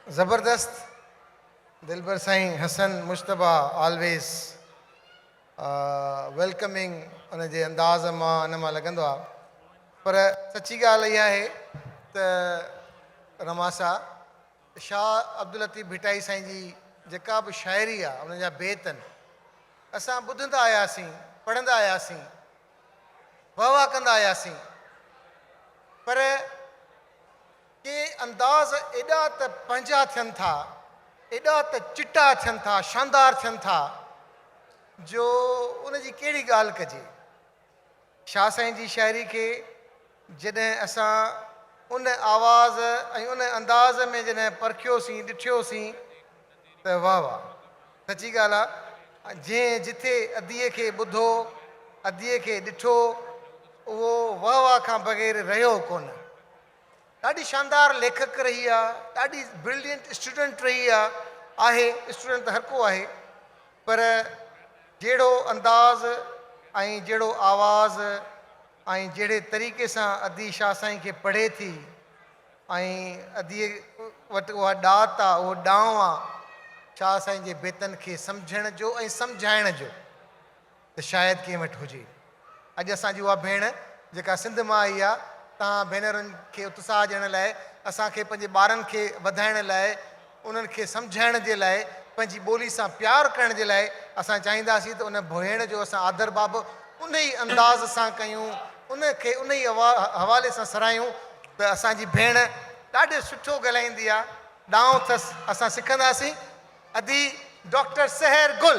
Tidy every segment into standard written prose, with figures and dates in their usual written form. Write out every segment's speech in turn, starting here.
ज़बरदस्त दिलबर Sai Hasan Mushtaba always welcoming उनजे अंदाज़ मां इन मां लॻंदो आहे। पर सची ॻाल्हि इहा आहे त रमासा शाह अब्दुल लतीफ़ भिटाई साईं जी जेका बि शाइरी आहे उन जा बेत आहिनि असां ॿुधंदा आयासीं, पढ़ंदा आयासीं, वाह वाह कंदा आयासीं, पर के अंदाज़ एॾा त पंहिंजा थियनि था, एॾा त चिटा थियनि था, शानदार थियनि था जो उनजी कहिड़ी ॻाल्हि कजे। शाह साईं जी शाइरी खे जॾहिं असां उन आवाज़ ऐं उन अंदाज़ में जॾहिं परखियोसीं, ॾिठियोसीं त वाह वाह, सची ॻाल्हि आहे। जंहिं जिथे अदीअ खे ॿुधो, अदीअ खे ॾिठो, उहो वाह वाह खां बग़ैर रहियो कोन। ॾाढी शानदार लेखक रही आहे, ॾाढी ब्रिलियंट स्टूडेंट रही आहे, स्टूडेंट त हर को आहे, पर जहिड़ो अंदाज़ ऐं जहिड़ो आवाज़ ऐं जहिड़े तरीक़े सां अदी शाह साईं खे पढ़े थी ऐं अदीअ वटि उहा ॾात आहे, उहो ॾांव आहे शाह साईं जे बेतनि खे सम्झण जो ऐं सम्झाइण जो, त शायदि कंहिं वटि हुजे। अॼु असांजी उहा भेण जेका सिंध मां आई आहे, तव्हां भेनरुनि खे उत्साह ॾियण लाइ, असांखे पंहिंजे ॿारनि खे वधाइण लाइ, उन्हनि खे सम्झाइण जे लाइ, पंहिंजी ॿोली सां प्यारु करण जे लाइ असां चाहींदासीं त उन भेण जो असां आदर बाब उन ई अंदाज़ सां कयूं, उनखे उन ई हवाले सां सरायूं त असांजी भेण ॾाढो सुठो ॻाल्हाईंदी आहे, ॾांव अथसि, असां सिखंदासीं। अदी डॉक्टर सहर गुल।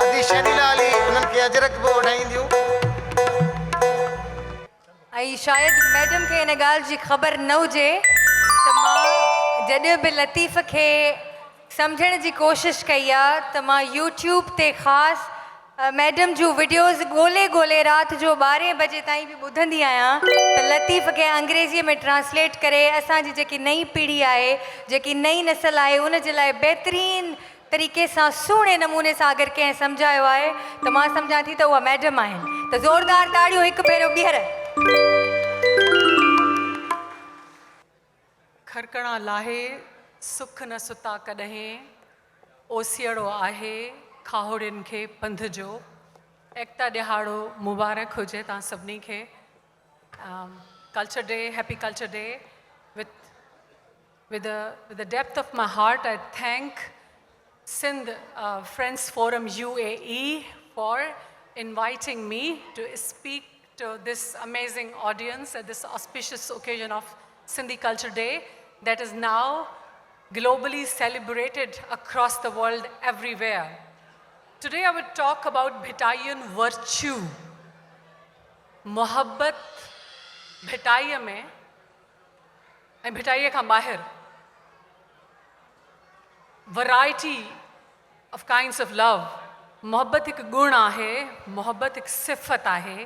अदी शनीला अली उन्हनि खे अजरक बि ओढ़ाईंदियूं। ऐं शायदि मैडम खे हिन ॻाल्हि जी ख़बर न हुजे त मां जॾहिं बि लतीफ़ खे सम्झण जी कोशिशि कई आहे त मां यूट्यूब ते ख़ासि मैडम जूं वीडियोज़ ॻोल्हे ॻोल्हे राति जो 12 बजे ताईं बि ॿुधंदी आहियां त लतीफ़ खे अंग्रेज़ीअ में ट्रांसलेट करे असांजी जेकी नई पीढ़ी आहे, जेकी नई नस्ल आहे, उन जे लाइ बहितरीनु तरीक़े सां सुहिणे नमूने सां अगरि कंहिं सम्झायो आहे त मां सम्झां थी त उहा मैडम आहिनि। त ज़ोरदार ताड़ियूं हिकु भेरो ॿीहर। खरकणा लाहे सुख न सुता कॾहिं, ओसियड़ो आहे खाहोड़ियुनि खे पंध जो। एकता ॾिहाड़ो मुबारक हुजे तव्हां सभिनी खे। Culture day, happy culture day. With the depth of my heart, I thank Sindh Friends Forum UAE for inviting me to speak to this amazing audience at this auspicious occasion of Sindhi Culture Day that is now globally celebrated across the world everywhere. Today I will talk about Bhitaian virtue. Mohabbat Bhitaiya mein and Bhitaiya ka bahir. Variety of kinds of love. Mohabbat ek gun ahe, mohabbat ek sifat ahe.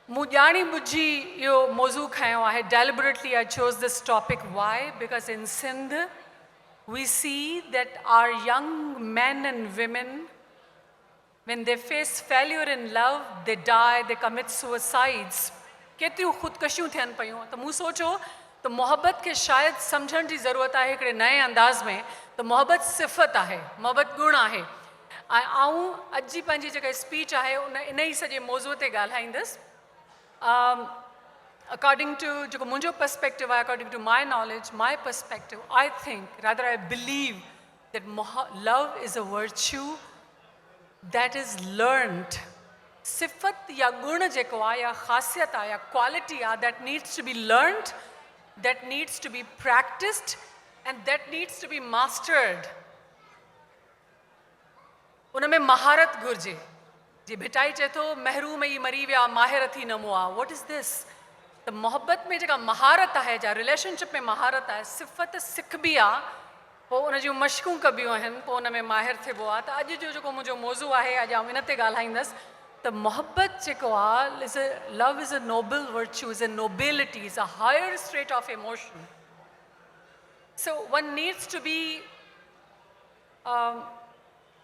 Mujani buji yo mawzu khayo ahe. Deliberately I chose this topic. Why? Because in Sindh we see that our young men and women, when they face failure in love, they die, they commit suicides. केतिरियूं ख़ुदकशियूं थियनि पियूं त मूं सोचियो त मोहब्बत खे शायदि सम्झण जी ज़रूरत आहे हिकिड़े नए अंदाज़ में, त मोहब्बत सिफ़त आहे, मोहब्बत गुण आहे। ऐं आऊं अॼु जी पंहिंजी जेका स्पीच आहे उन ई सॼे मौज़ूअ ते ॻाल्हाईंदसि। According to जेको मुंहिंजो पर्सपेक्टिव आहे, according to my knowledge, my perspective, I think, rather I believe that love is a virtue that is learned. Sifat ya gun jeko aa ya khasiyat aa ya quality aa that needs to be learned, that needs to be practiced, and that needs to be mastered. Uname maharat gurje. Je bhitai che to mehroom yi mari vya mahir thi namo aa. What is this? The mohabbat mein jeka maharat hai, ja relationship mein maharat hai, sifat sikh bhi aa, po un jun mashqun kabiyo hain, po un mein mahir the bo aa. Ta aj jo jeko mujo mawzu ahe aj am inate galhaindas. The mohabbat jeko aa is a love, is a noble virtue, is a nobility, is a higher state of emotion. So one needs to be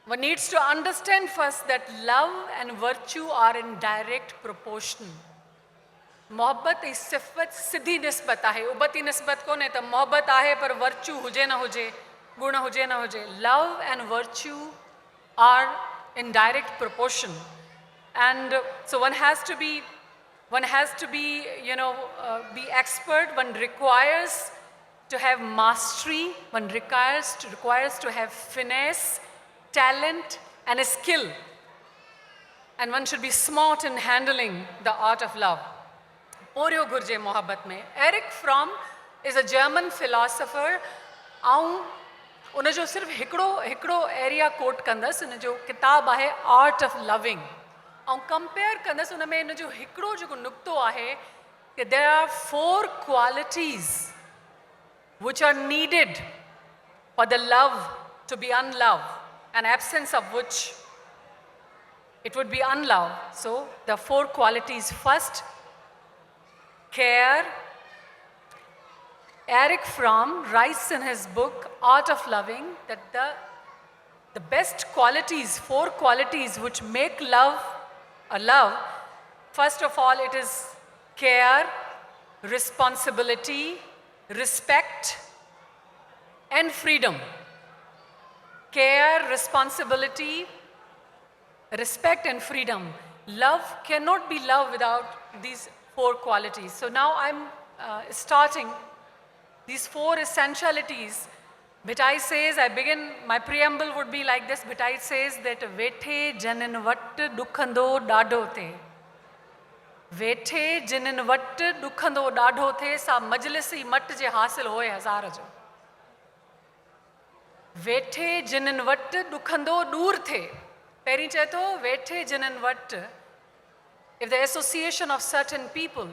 one needs to understand first that love and virtue are in direct proportion. मोहब्बत ई सिफ़त सिधी निस्बत आहे, उबती निस्बत कोन्हे त मोहब्बत आहे पर वर्च्यू हुजे न हुजे, गुण हुजे न हुजे. Love and virtue are in direct proportion. And so one has to be, be expert. One requires to have mastery. One requires to have finesse, talent, and a skill. And one should be smart in handling the art of love. Poryo Gurje Mohabbat mein. Erich Fromm is a German philosopher. आऊं उन जो सिर्फ़ु हिकिड़ो area coat कंदसि, उन जो किताबु आहे आर्ट ऑफ लविंग. ऐं कंपेयर कंदसि उन में इन जो हिकिड़ो जेको नुक़्तो आहे कि there are 4 qualities which are needed for the love to be unloved, an absence of which it would be unloved. So the 4 qualities. First, care. Erich Fromm writes in his book Art of Loving that the best qualities, 4 qualities which make love a love, first of all it is care, responsibility, respect, and freedom. Care, responsibility, respect, and freedom. Love cannot be love without these 4 qualities. So now I'm starting these 4 essentialities. Bhitai says, I begin, my preamble would be like this. Bhitai says that vethe janin vat dukhando dadho the. Vethe janin vat dukhando dadho the sa majlisi mat je hasil hoye hazar jo. Vethe janin vat dukhando dur the. Peri cheto vethe janin vat. If the association of certain people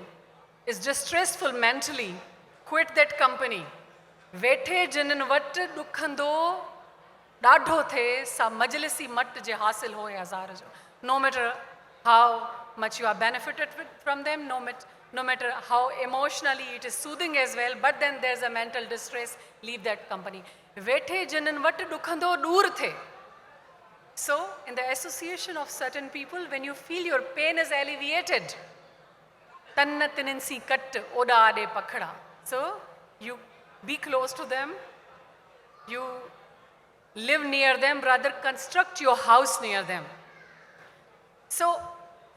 is distressful mentally, quit that company. Vethe jinan vat dukhando dadho the sa majlisi mat je hasil hoye hazar jo. No matter how much you are benefited from them, no matter how emotionally it is soothing as well, but then there's a mental distress, leave that company. Vethe jinan vat dukhando dur the. So in the association of certain people, when you feel your pain is alleviated, tanna tininsi kat oda ade pakhada. So you be close to them, you live near them, rather construct your house near them. So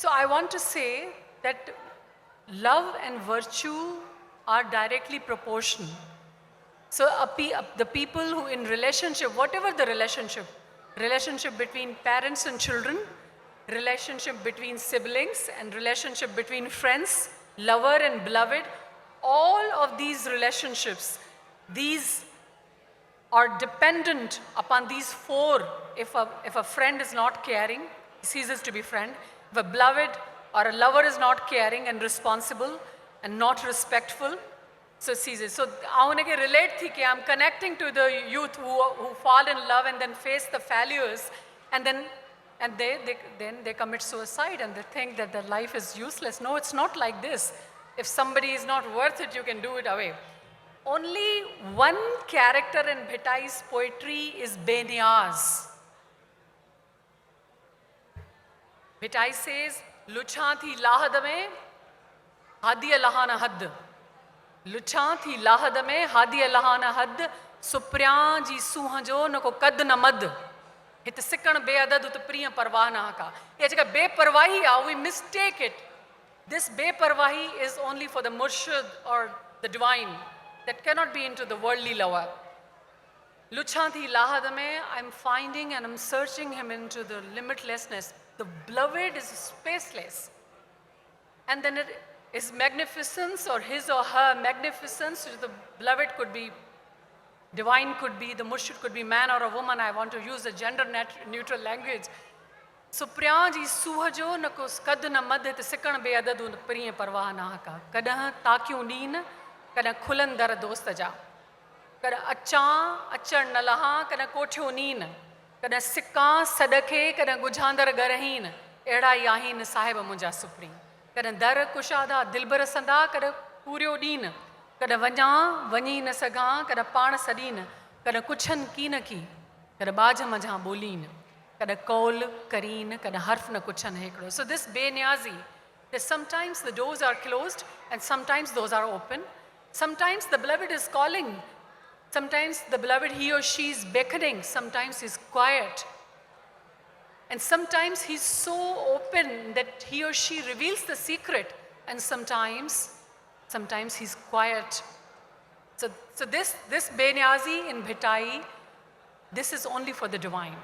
I want to say that love and virtue are directly proportional. So the people who in relationship, whatever the relationship between parents and children, relationship between siblings, and relationship between friends, lover and beloved, all of these relationships, these are dependent upon these 4. If a friend is not caring, he ceases to be friend. If a beloved or a lover is not caring and responsible and not respectful, so ceases. So I relate thi I'm connecting to the youth who fall in love and then face the failures, and then they commit suicide and they think that their life is useless. No, it's not like this. If somebody is not worth it, you can do it away. Only one character in Bhitai's poetry is Beniyaz. Bhitai says, Luchan thi lahad mein, hadiya lahana had. Luchan thi lahad mein, hadiya lahana had. Supryan ji suhajo nako kad na mad. Hit sikkan beadad ut priya parwah na ka. Ye jaka beparwahi, we mistake it. This beparwahi is only for the murshid or the divine. That cannot be into the worldly lover. Luchanthi lahad mein, I'm finding and I'm searching him into the limitlessness. The beloved is spaceless. And then his magnificence or his or her magnificence, the beloved could be divine, could be the murshid, could be man or a woman. I want to use a gender neutral language. Supriya ji suhajo nako skad na mad te sikkan beadad un priya parwah na ka. Kadah takyu neen, kadah khulan dar dost ja. Kadah achar nalaha, kadah kothyo neen. Kadah sikka sadake, kadah gujhandar garahin. Eda yahin sahib munja supri. Kadah dar kushada dilbar sanda, kadah puryo deen. Kadah vanya vanyi na saga, kadah pan sadeen. Kadah kuchan ki na ki. Kadah baja majha bolin. Kada kaul, kareen, kada harf na kuchan hekdo. So this Beniyazi that sometimes the doors are closed and sometimes those are open. Sometimes the beloved is calling. Sometimes the beloved, he or she is beckoning. Sometimes he's quiet. And sometimes he's so open that he or she reveals the secret. And sometimes he's quiet. So this Benyazi in Bhitai, this is only for the divine.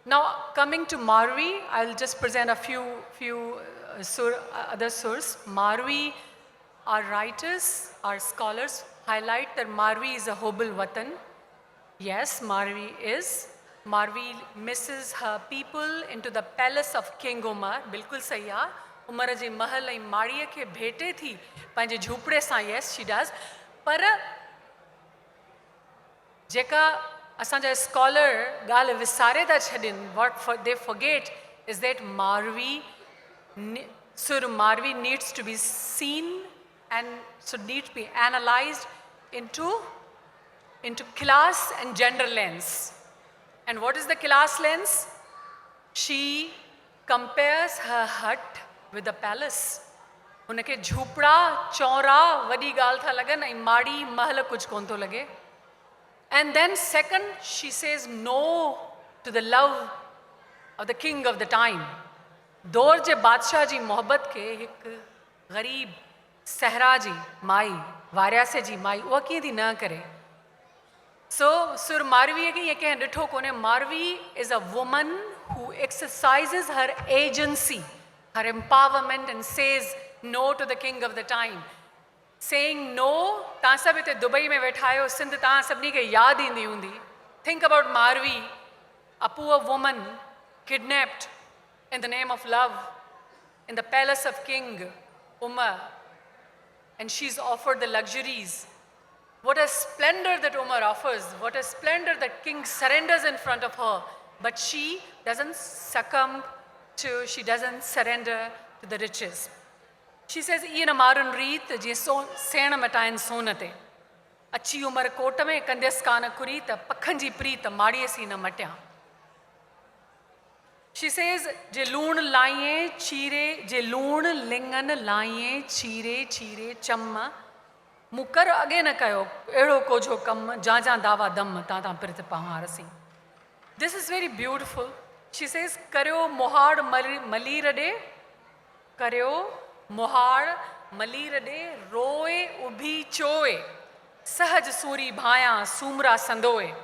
Now, coming to Marvi, I'll just present a few other surahs. Marvi, our writers, our scholars highlight that Marvi is a Hobul Watan. Yes, Marvi is. Marvi misses her people into the palace of King Umar. Bilkul sahi aa. Umar je mahal ai maadiya ke bhete thi. Panje jhupde sa, yes, she does. Par jeka asanja scholar gal visare da chadin, what they forget is that Sur Marvi needs to be seen and should need to be analyzed into class and gender lens. And what is the class lens? She compares her hut with the palace. Unake jhupda, chaura, vadi gal tha lagan, ai maadi mahal kuch kon to lage. And then second, she says no to the love of the king of the time. Dor je badshah ji mohabbat ke hik gharib Sahra ji mai, Varyase ji mai, wo kiyadi na kare. So, Sur Marvi ke ye keh ditho kone, Marvi is a woman who exercises her agency, her empowerment, and says no to the king of the time. Saying no, taan sab ite Dubai mein baithayo, Sindh taan sabni ke yaad indi hundi. Think about Marvi, a poor woman kidnapped in the name of love in the palace of King Umar, and she's offered the luxuries. What a splendor that Umar offers, what a splendor that King surrenders in front of her, but she doesn't she doesn't surrender to the riches. She says, "Ian amarun reet je sena matayin sonate. Achi Umar kota mein kandes kana kurita pakhanji preet maadiye sina matya." She says, "Je loon laiye chire, je loon lingan laiye chire chire chamma. Mukar age na kayo, edo ko jo kam, jaja dawa dam, tata prit paharasi." This is very beautiful. She says, "Karyo mohad malirade, karyo mohad malirade, roe ubhi choe, sahaj suri bhaya sumra sandoe."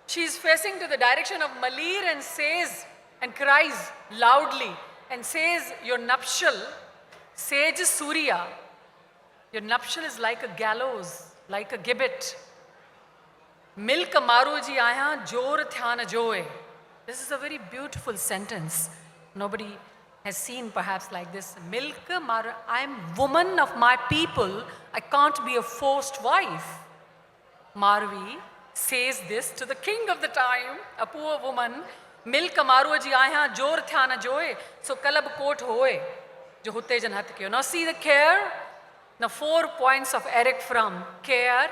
She is facing to the direction of Malir and says, and cries loudly and says, "Your nuptial, sage Surya, your nuptial is like a gallows, like a gibbet. Milk maru ji aya jor thyana joe." This is a very beautiful sentence. Nobody has seen perhaps like this. Milk maru, I am woman of my people. I can't be a forced wife. Marvi says this to the king of the time, a poor woman. Milk maru ji aya jor thyana joe. So kalab kot hoye, jo hutte jan hat kyo. Now see the care. Now 4 points of Eric Fromm. Care.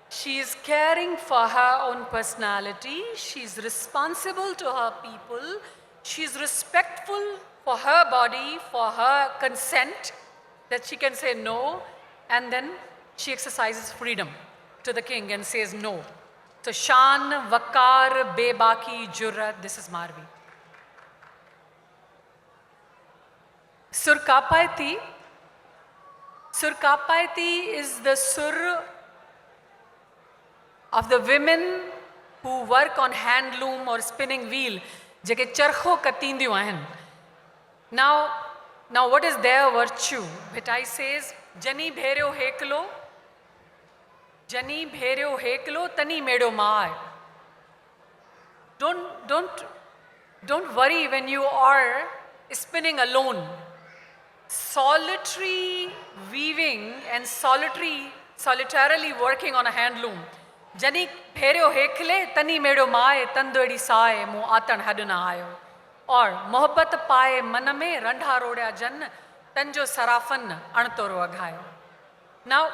She is caring for her own personality. She is responsible to her people. She is respectful for her body, for her consent, that she can say no. And then she exercises freedom to the king and says no. So Shan, Vakar, Bebaki, Jurrat, this is Marvi. Surkapaiti. Surkapaiti is the sur of the women who work on handloom or spinning wheel. Jeke charkho katindiyu ahen. Now what is their virtue? Bhitai says, "Jani bheryo heklo, Jani bheryo heklo, tani medo maar." Don't worry when you are spinning alone. Solitary weaving and solitarily working on a handloom. Jani bheryo hekle, tani medo maaye, tandodi saaye, mu atan hadna ayo. Or mohabbat paaye man mein randha rodya jan, tanjo sarafan antoro aghayo. Now,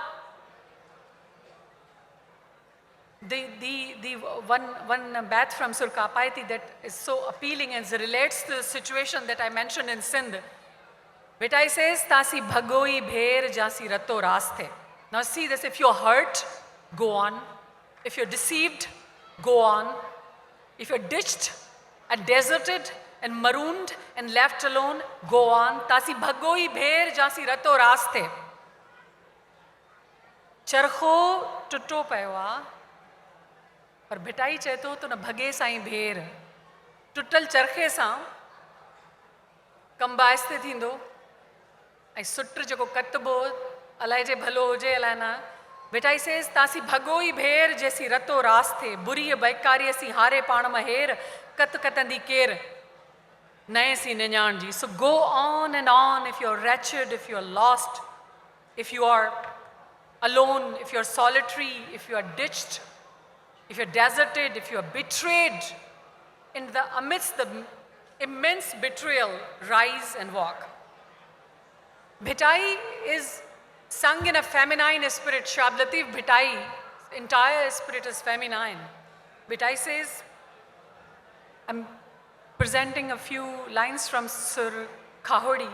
the one bath from Surkapaiti that is so appealing and relates to the situation that I mentioned in Sindh. Bhitai says, Tasi bhagoi bher jasi rato raste. Now see this, if you're hurt, go on. If you're deceived, go on. If you're ditched and deserted and marooned and left alone, go on. Tasi bhagoi bher jasi rato raste. Charkho tutto paiwa. पर भिटाई चए थो त न भॻे साईं भेर टुटल चरखे सां कमु आहिस्ते थींदो ऐं सुट जेको कतबो अलाए जे भलो हुजे अलाए न भिटाई सेस तासी भॻो ई भेर जेसी रतो रास्ते बुरी बैकारी सी हारे पाण महेर कत कतंदी केर नए सी निञाण जी. So go on and on. If you're wretched, if you're lost, if you are alone, if you're solitary, if you are ditched, if you're deserted, if you're betrayed, in the amidst the immense betrayal, rise and walk. Bhitai is sung in a feminine spirit. Shah Abdul Latif Bhitai, entire spirit is feminine. Bhitai says, I'm presenting a few lines from Sur Khahodi.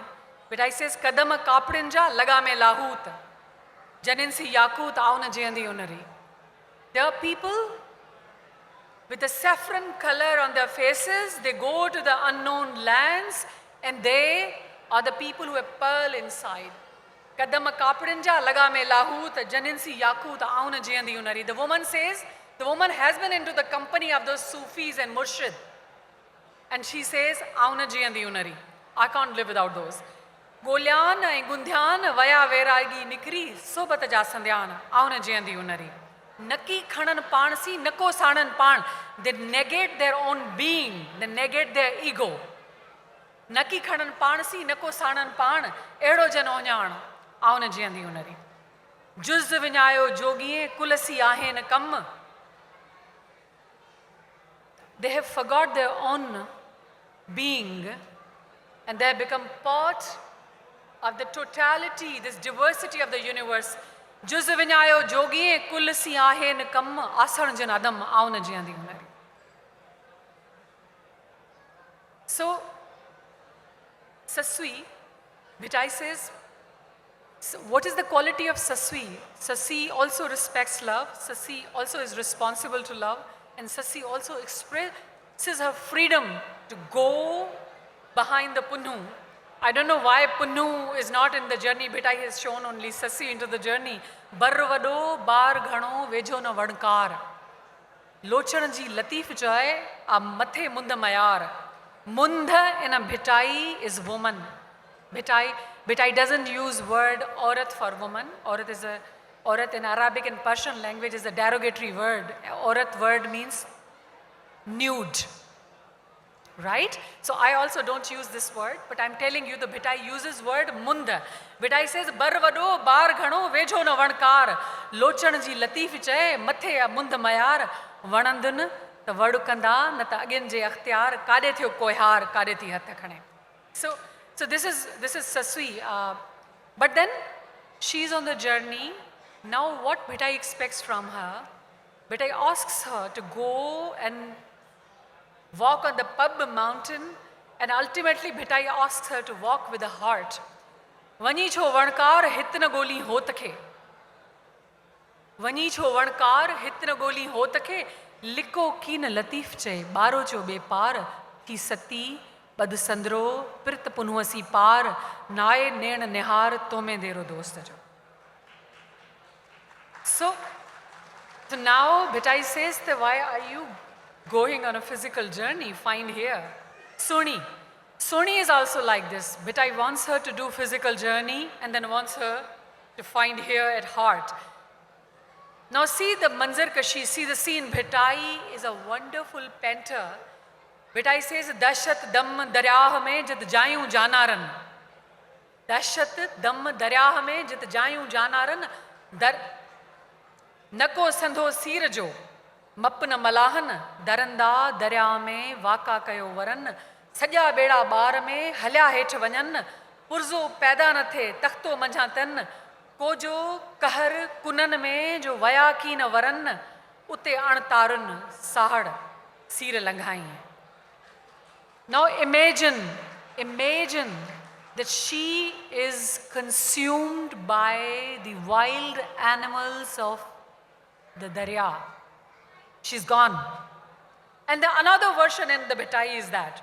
Bhitai says, Kadama kaprinja lagame lahut, janinsi yakut auna jayandi unari. There are people with a saffron color on their faces. They go to the unknown lands and they are the people who have pearl inside. Kadama kaprinja lagame lahut janinsi yakut auna jayandi unari. The woman says, the woman has been into the company of those Sufis and Murshid. And she says, auna jayandi unari. I can't live without those. Golyan and Gundhyan vaya veragi nikri sobat ja sandhyana auna jayandi unari. Naki khanan pansi, nako sanan pan. They negate their own being, they negate their ego. Naki khanan pansi, nako sanan pan, edo janonyan, auna jayandi unari. Juz vinyayo jogiye kulasi ahen kam. They have forgot their own being and they have become part of the totality, this diversity of the universe. Juz vinyayo jogiye kulasi ahen kam asan jan adam auna jayandi unari. So, Saswi, Bhitai says, so what is the quality of Saswi? Sasi also respects love, Sasi also is responsible to love, and Sasi also expresses her freedom to go behind the Punnu. I don't know why Punnu is not in the journey. Bhitai has shown only Sasi into the journey. Bar vado, bar ghano, vejo na vadkar. Lochan ji latif chaye, a mathe mund mayar. Mundha in a Bhitai is woman. Bhitai doesn't use word aurat for woman. Aurat in Arabic and Persian language is a derogatory word. Aurat word means nude. Right? So I also don't use this word, but I'm telling you the Bhitai uses word munda. Bhitai says, bar vado, bar ghano, vejo na vankar. Lochan ji latif chaye, mathe a mund mayar. Vanandun, the vadu kanda, nata again je akhtiyar, kade thyo kohar, kade thi hatta khane. So this is Saswi. But then she's on the journey. Now what Bhitai expects from her? Bhitai asks her to go and walk on the Pub mountain, and ultimately Bhitai asks her to walk with a heart. Vani cho vankar hitna goli hotake. Vani cho vankar hitna goli hotake. Liko kin latif che baro cho bepar ki sati bad sandro pirt punwasi par nae nen nehar tome dero dost jo. So now Bhitai says that why are you going on a physical journey? Find here. Soni is also like this. Bhitai wants her to do physical journey and then wants her to find here at heart. Now see the manzar kashi, see the scene. Bhitai is a wonderful painter. Bhitai says, Dashat dam daryah mein jat jayu janaran. Dashat dam daryah mein jat jayu janaran. Nako sandho sir jo. Mapna malahan daranda darya mein vaka kayo varan. Sajja beda bar mein halya het vanyan. Purzo paida na the takhto manjatan. को जो कहर कुनन में जो वया की न वरन उते अणतारुनि साहड़ सीर लंघाई. Now imagine that she is consumed by the wild animals of the darya. She's gone. And the another version in the Bhitai is that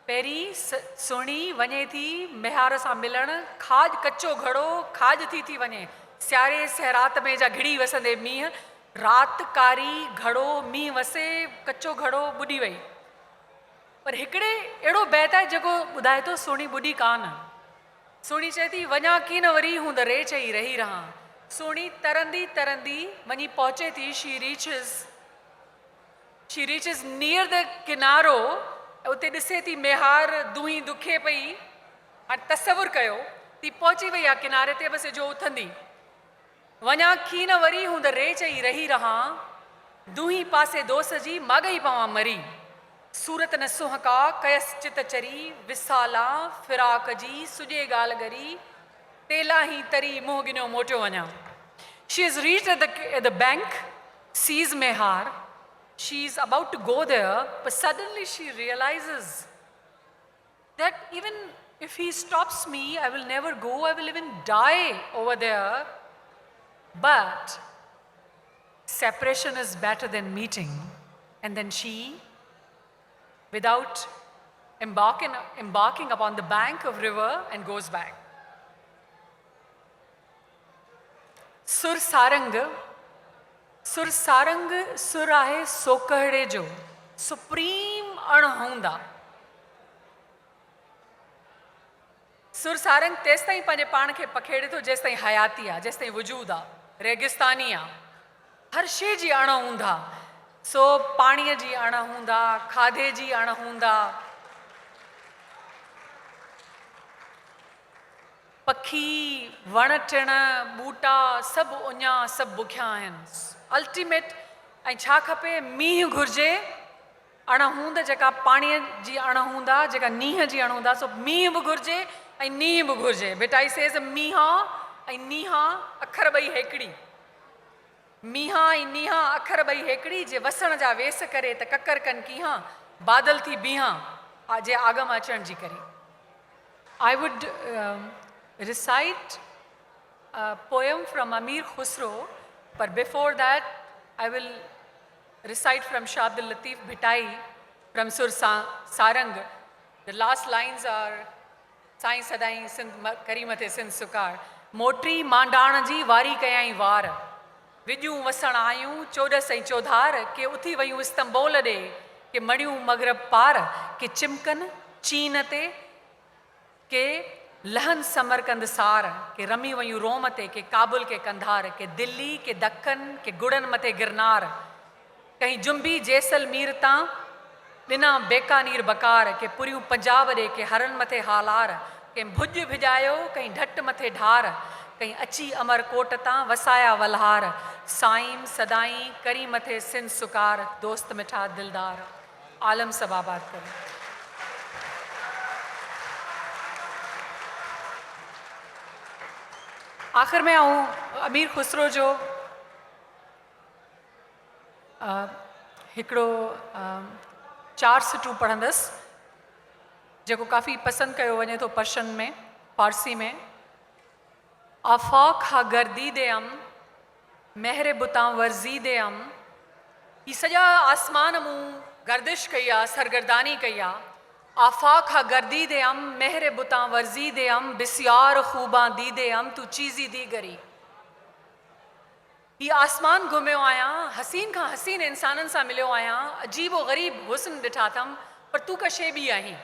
पहिरीं सुहिणी वञे थी मेहार सां मिलणु, खाज कचो घड़ो खाज थी वञे, सियारे सहरात में जा घिड़ी वसंदे मींहुं, राति कारी घड़ो मींहुं वसे कचो घड़ो ॿुॾी वई. पर हिकिड़े अहिड़ो बैत आहे जेको ॿुधाए थो सुहिणी ॿुॾी कान. सुहिणी चए थी वञा कीन वरी हूं त रे चई रही रहां. सुहिणी तरंदी तरंदी वञी पहुचे थी, she reaches near the किनारो, उते ॾिसे थी मेहार दुही दुखे पई. हाणे तसवुर कयो थी पहुची वई आहे किनारे ते, बसि जो उथंदी. वञा कीन वरी हूं त रे चई रही रहां, दुही पासे दोस जी माॻई पवां मरी. सूरत न सुहका कयस चित चरी, विसाला फिराक जी सुॼे ॻाल्हि गरी, तेला ही तरी मुंहुं गिनो मोटियो वञा. She has reached at the bank, sees Mehar. She's about to go there, but suddenly she realizes that even if he stops me, I will never go, I will even die over there. But separation is better than meeting. And then she, without embarking upon the bank of river, and goes back. Sur sarang sur आहे सोकहड़े जो, supreme अणहूंदा. सुर सारंग तेसि ताईं पंहिंजे पाण खे पखेड़े थो जेसि ताईं हयाती आहे, जेसि ताईं वजूद आहे, रेगिस्तानी आहे. हर शइ जी अण हूंदा. सो पाणीअ जी अण हूंदा, खाधे जी अण हूंदा, पखी वण टिण ॿूटा सभु उञा सभु बुखिया आहिनि. अल्टीमेट ऐं छा खपे, मींहुं घुरिजे, अण हूंद जेका पाणीअ जी अण हूंदा, जेका नीह जी अण हूंदा. सो मींहुं बि घुरिजे ऐं नीह बि घुरिजे. भिटाई सेज़ मींहा ऐं नीहा अखर ॿई हिकिड़ी. मींहा ऐं नीहा अखर ॿई हिकिड़ी. जे वसण जा वेस करे त ककर कनि कीहां, बादल थी बीहां जे आगम अचण जी करे. I would recite a poem from Amir Khusro, but before that I will recite from Shah Abdul Latif Bhitai from Sur Sarang. The last lines are Sai Sadai Sindh Karimate Sindh Sukar. Motri Mandana ji vari kayai var. Vidyu vasan ayun 14 ऐं 14 के उथी वयूं Istanbul ॾे, के मणियूं मगरब पार, के चिमकन चीन ते, के लहन समरकंद सार, के रमी वयूं रोम ते, के काबुल के कंधार, के दिल्ली के दक्कन, के गुड़न मथे गिरनार, कहीं जुंबी जैसलमीर तां ॾिना बेकानीर बकार, के पुरियूं पंजाब ॾे, के हरन मथे हालार, के भुज भिजायो कहीं ढट मथे ढार, कहीं अची अमरकोट तां वसाया वलहार, साईं सदाई करी मथे सिंध सुकार, दोस्त मिठा दिलदार, आलम सब आबाद करे. आख़िर में आऊं अमीर खुसरो जो हिकिड़ो 4 सिटूं पढ़ंदसि, जेको काफ़ी पसंदि कयो वञे थो पर्शियन में, फारसी में. आफ़ाक़ हा गर्दीदे अम, महर बुतां वर्ज़ीदे अम. ही सॼा आसमान मूं गर्दिश कई आहे, सरगर्दानी कई आहे. आफ़ाक़ हा गर्दीदे अम, महर बुतां वर्ज़ीदे अम, बिस्यार ख़ूबां दीदे अम, तू चीज़ी दी गरी. ही आसमान घुमियो आहियां, हसीन खां हसीन इंसाननि सां मिलियो आहियां, अजीबो ग़रीब हुस्न ॾिठा अथमि, पर तूं का शइ ॿी आहीं.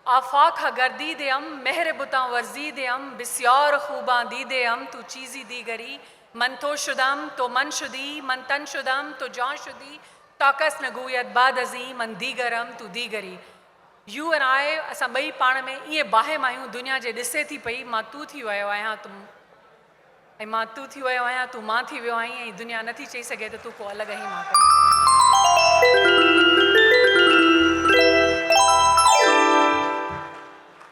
आफ़ाक़ हा गर्दीदे अम, महर बुतां वर्ज़ीदे अम, बिस्यार ख़ूबां दीदे अम, तू चीज़ी दी गरी. मन तो शुदम तो मन शुदी, मन तन शुदम तो जान शुदी, ताकस न गुयत बाद अज़ी, मन दीगरम तू दीगरी. यू एंड आई, असां ॿई पाण में ईअं बाहिम आहियूं. दुनिया जे ॾिसे थी पई, मां तू थी वियो आहियां, तूं ऐं मां तू थी वियो आहियां, तूं मां थी वियो आहीं, ऐं दुनिया नथी चई सघे त तूं को अलॻि ई मां कर.